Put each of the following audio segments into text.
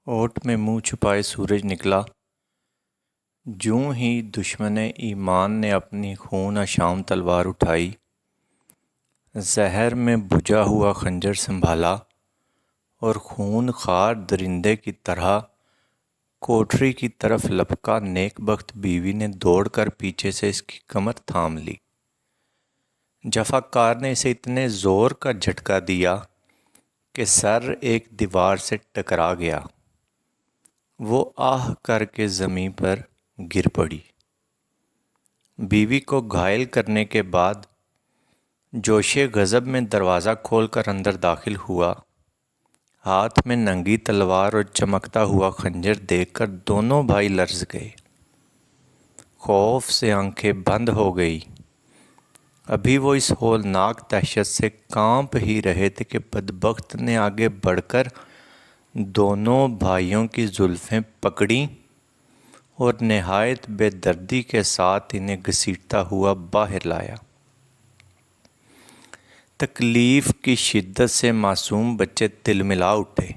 ओट में मुंह छुपाए सूरज निकला। जूं ही दुश्मन ईमान ने अपनी खून आशाम तलवार उठाई, जहर में बुझा हुआ खंजर संभाला और खून खार दरिंदे की तरह कोठरी की तरफ लपका नेकबख्त बीवी ने दौड़कर पीछे से इसकी कमर थाम ली। जफाकार ने इसे इतने ज़ोर का झटका दिया कि सर एक दीवार से टकरा गया। वो आह करके ज़मीन पर गिर पड़ी। बीवी को घायल करने के बाद जोशे गज़ब में दरवाज़ा खोलकर अंदर दाखिल हुआ। हाथ में नंगी तलवार और चमकता हुआ खंजर देखकर दोनों भाई लर्ज़ गए। खौफ से आंखें बंद हो गई। अभी वो इस होलनाक दहशत से कांप ही रहे थे कि बदबख्त ने आगे बढ़कर दोनों भाइयों की जुल्फ़ें पकड़ी और नहायत बेदर्दी के साथ इन्हें घसीटता हुआ बाहर लाया। तकलीफ़ की शिद्दत से मासूम बच्चे तिलमिला उठे,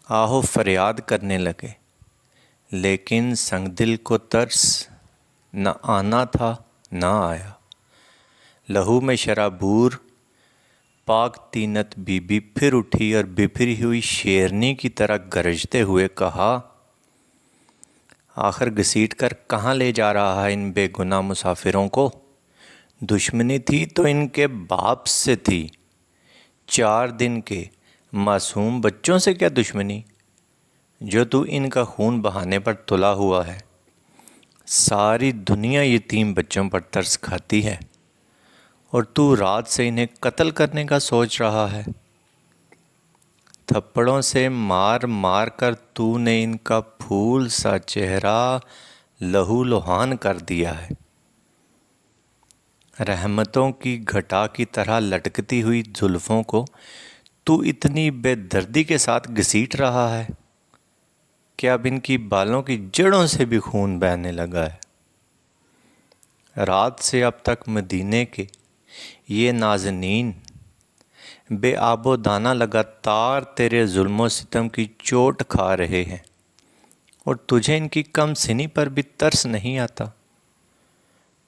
आहो फरियाद करने लगे, लेकिन संगदिल को तरस न आना था न आया। लहू में शराबूर पाक तीनत बीबी फिर उठी और बिफरी हुई शेरनी की तरह गरजते हुए कहा, आखिर घसीट कर कहाँ ले जा रहा है इन बेगुनाह मुसाफिरों को? दुश्मनी थी तो इनके बाप से थी। 4 दिन के मासूम बच्चों से क्या दुश्मनी, जो तू इनका खून बहाने पर तुला हुआ है। सारी दुनिया यतीम बच्चों पर तरस खाती है और तू रात से इन्हें कत्ल करने का सोच रहा है। थप्पड़ों से मार मार कर तूने इनका फूल सा चेहरा लहू लुहान कर दिया है। रहमतों की घटा की तरह लटकती हुई जुल्फ़ों को तू इतनी बेदर्दी के साथ घसीट रहा है कि अब इनकी बालों की जड़ों से भी खून बहने लगा है। रात से अब तक मदीने के ये नाज़नीन बेआबो दाना लगातार तेरे जुल्मों सितम की चोट खा रहे हैं और तुझे इनकी कम सिनी पर भी तरस नहीं आता।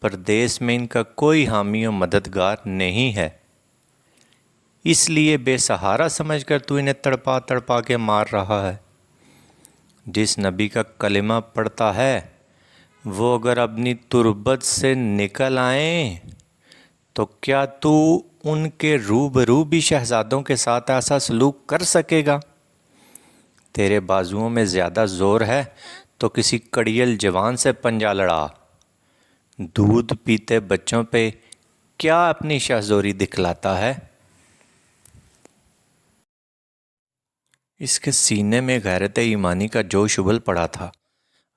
परदेश में इनका कोई हामी और मददगार नहीं है, इसलिए बेसहारा समझकर तू इन्हें तड़पा तड़पा के मार रहा है। जिस नबी का कलिमा पढ़ता है वो अगर अपनी तुर्बत से निकल आए तो क्या तू उनके रूबरू भी शहजादों के साथ ऐसा सलूक कर सकेगा? तेरे बाजुओं में ज़्यादा ज़ोर है तो किसी कड़ियल जवान से पंजा लड़ा। दूध पीते बच्चों पे क्या अपनी शाहज़ोरी दिखलाता है? इसके सीने में गैरत ईमानी का जोश उबल पड़ा था।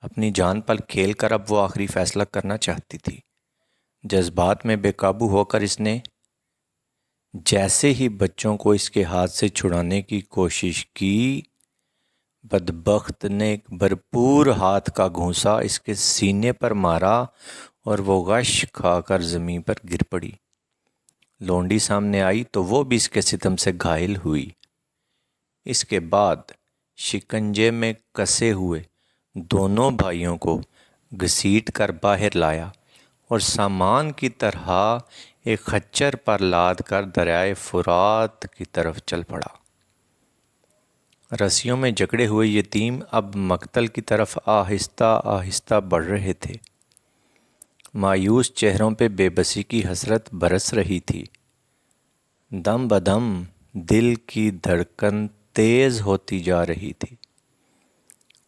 अपनी जान पर खेल कर अब वो आखिरी फ़ैसला करना चाहती थी। जज्बात में बेकाबू होकर इसने जैसे ही बच्चों को इसके हाथ से छुड़ाने की कोशिश की, बदबख्त ने एक भरपूर हाथ का घूंसा इसके सीने पर मारा और वो गश खाकर ज़मीन पर गिर पड़ी। लोंडी सामने आई तो वो भी इसके सितम से घायल हुई। इसके बाद शिकंजे में कसे हुए दोनों भाइयों को घसीट कर बाहर लाया और सामान की तरह एक खच्चर पर लाद कर दरियाए फुरात की तरफ चल पड़ा। रस्सियों में जकड़े हुए यतीम अब मक्तल की तरफ आहिस्ता आहिस्ता बढ़ रहे थे। मायूस चेहरों पे बेबसी की हसरत बरस रही थी। दम बदम दिल की धड़कन तेज़ होती जा रही थी।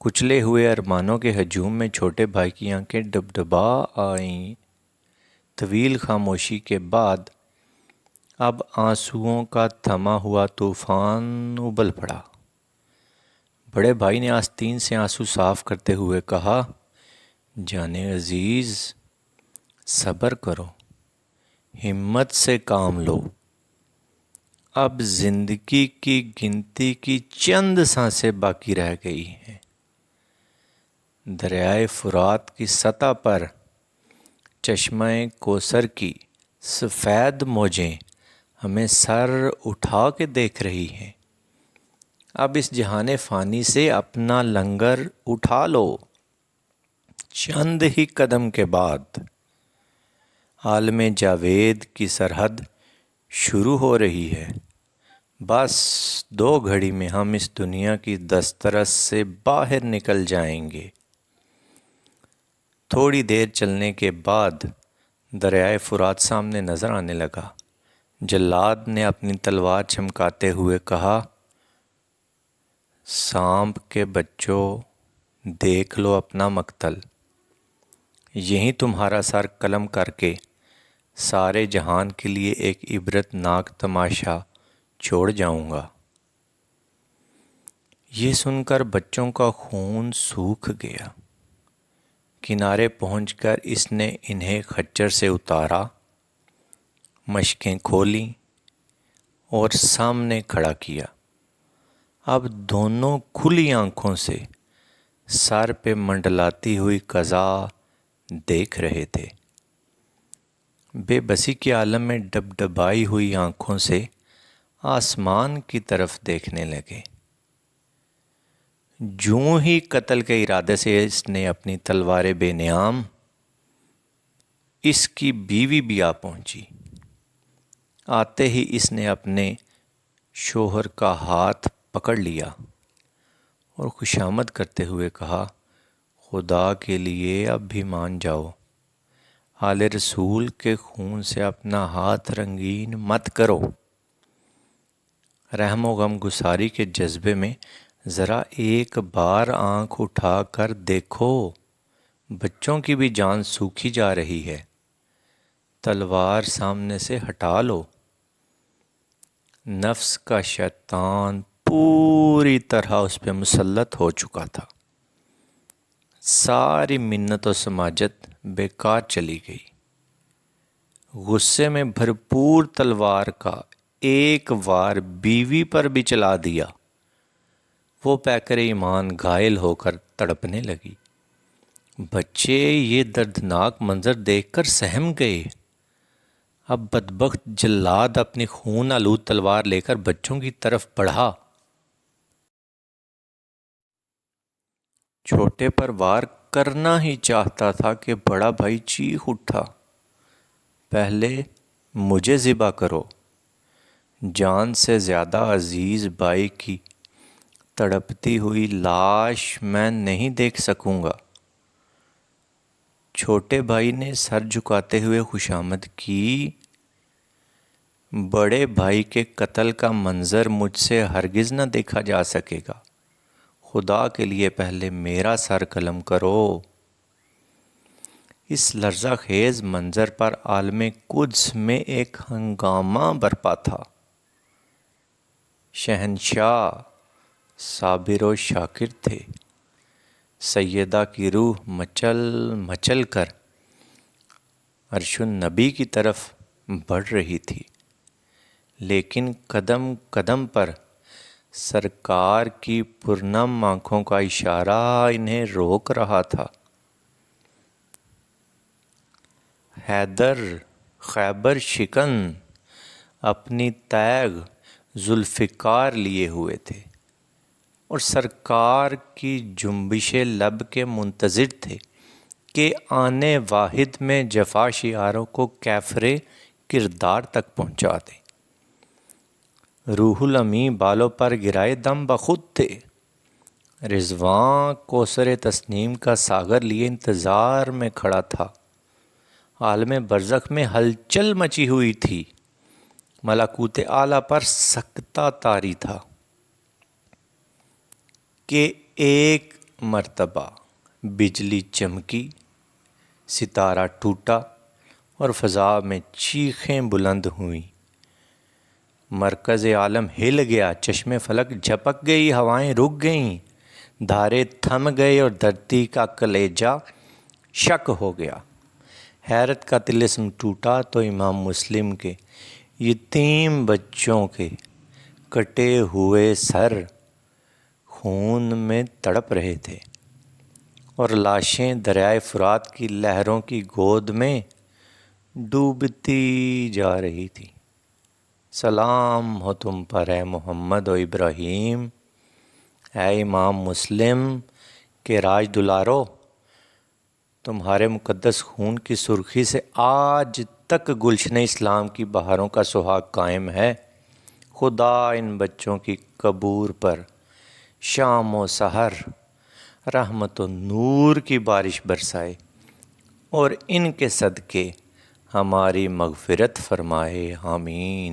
कुचले हुए अरमानों के हजूम में छोटे भाई की आंखें डबडबा आईं। तवील खामोशी के बाद अब आंसुओं का थमा हुआ तूफ़ान उबल पड़ा। बड़े भाई ने आस्तीन से आंसू साफ़ करते हुए कहा, जाने अज़ीज़ सब्र करो, हिम्मत से काम लो। अब ज़िंदगी की गिनती की चंद सांसें बाकी रह गई हैं। दरियाए फुरात की सतह पर चश्मे कोसर की सफ़ेद मौजें हमें सर उठा के देख रही हैं। اب اس جہان فانی سے اپنا لنگر اٹھا لو۔ چند ہی قدم کے بعد عالم جاوید کی سرحد شروع ہو رہی ہے۔ بس 2 گھڑی میں ہم اس دنیا کی دسترس سے باہر نکل جائیں گے۔ تھوڑی دیر چلنے کے بعد دریائے فرات سامنے نظر آنے لگا۔ جلاد نے اپنی تلوار چمکاتے ہوئے کہا، سانپ کے بچوں، دیکھ لو اپنا مقتل۔ یہیں تمہارا سر قلم کر کے سارے جہان کے لیے ایک عبرت ناک تماشا چھوڑ جاؤں گا۔ یہ سن کر بچوں کا خون سوکھ گیا۔ کنارے پہنچ کر اس نے انہیں خچر سے اتارا، مشقیں کھولیں اور سامنے کھڑا کیا۔ اب دونوں کھلی آنکھوں سے سر پہ منڈلاتی ہوئی قضا دیکھ رہے تھے۔ بے بسی کے عالم میں ڈبڈبائی ہوئی آنکھوں سے آسمان کی طرف دیکھنے لگے۔ جوں ہی قتل کے ارادے سے اس نے اپنی تلوار بے نیام، اس کی بیوی بھی آ پہنچی۔ آتے ہی اس نے اپنے شوہر کا ہاتھ پکڑ لیا اور خوشامد کرتے ہوئے کہا، خدا کے لیے اب بھی مان جاؤ، آل رسول کے خون سے اپنا ہاتھ رنگین مت کرو۔ رحم و غم گساری کے جذبے میں ذرا ایک بار آنکھ اٹھا کر دیکھو، بچوں کی بھی جان سوکھی جا رہی ہے، تلوار سامنے سے ہٹا لو۔ نفس کا شیطان پوری طرح اس پہ مسلط ہو چکا تھا۔ ساری منت و سماجت بیکار چلی گئی۔ غصے میں بھرپور تلوار کا ایک وار بیوی پر بھی چلا دیا۔ وہ پیکر ایمان گھائل ہو کر تڑپنے لگی۔ بچے یہ دردناک منظر دیکھ کر سہم گئے۔ اب بدبخت جلاد اپنی خون آلود تلوار لے کر بچوں کی طرف بڑھا۔ چھوٹے پر وار کرنا ہی چاہتا تھا کہ بڑا بھائی چیخ اٹھا، پہلے مجھے ذبح کرو، جان سے زیادہ عزیز بھائی کی تڑپتی ہوئی لاش میں نہیں دیکھ سکوں گا۔ چھوٹے بھائی نے سر جھکاتے ہوئے خوشامد کی، بڑے بھائی کے قتل کا منظر مجھ سے ہرگز نہ دیکھا جا سکے گا، خدا کے لیے پہلے میرا سر قلم کرو۔ اس لرزہ خیز منظر پر عالم قدس میں ایک ہنگامہ برپا تھا۔ شہنشاہ صابر و شاکر تھے۔ سیدہ کی روح مچل مچل کر عرش النبی کی طرف بڑھ رہی تھی، لیکن قدم قدم پر سرکار کی پرنم آنکھوں کا اشارہ انہیں روک رہا تھا۔ حیدر خیبر شکن اپنی تیغ ذوالفقار لیے ہوئے تھے اور سرکار کی جنبش لب کے منتظر تھے کہ آنے واحد میں جفا شیاروں کو کیفر کردار تک پہنچا دیں۔ روح الامیں بالوں پر گرائے دم بخود تھے۔ رضوان کوثر تسنیم کا ساغر لیے انتظار میں کھڑا تھا۔ عالم برزخ میں ہلچل مچی ہوئی تھی۔ ملکوت اعلیٰ پر سکتہ طاری تھا کہ ایک مرتبہ بجلی چمکی، ستارہ ٹوٹا اور فضا میں چیخیں بلند ہوئیں۔ مرکز عالم ہل گیا، چشمے فلک جھپک گئی، ہوائیں رک گئیں، دھارے تھم گئے اور دھرتی کا کلیجہ شک ہو گیا۔ حیرت کا طلسم ٹوٹا تو امام مسلم کے یتیم بچوں کے کٹے ہوئے سر خون میں تڑپ رہے تھے اور لاشیں دریائے فرات کی لہروں کی گود میں ڈوبتی جا رہی تھی۔ سلام ہو تم پر اے محمد و ابراہیم، اے امام مسلم کے راج دلارو، تمہارے مقدس خون کی سرخی سے آج تک گلشن اسلام کی بہاروں کا سہاگ قائم ہے۔ خدا ان بچوں کی قبور پر شام و سحر رحمت و نور کی بارش برسائے اور ان کے صدقے ہماری مغفرت فرمائے، آمین۔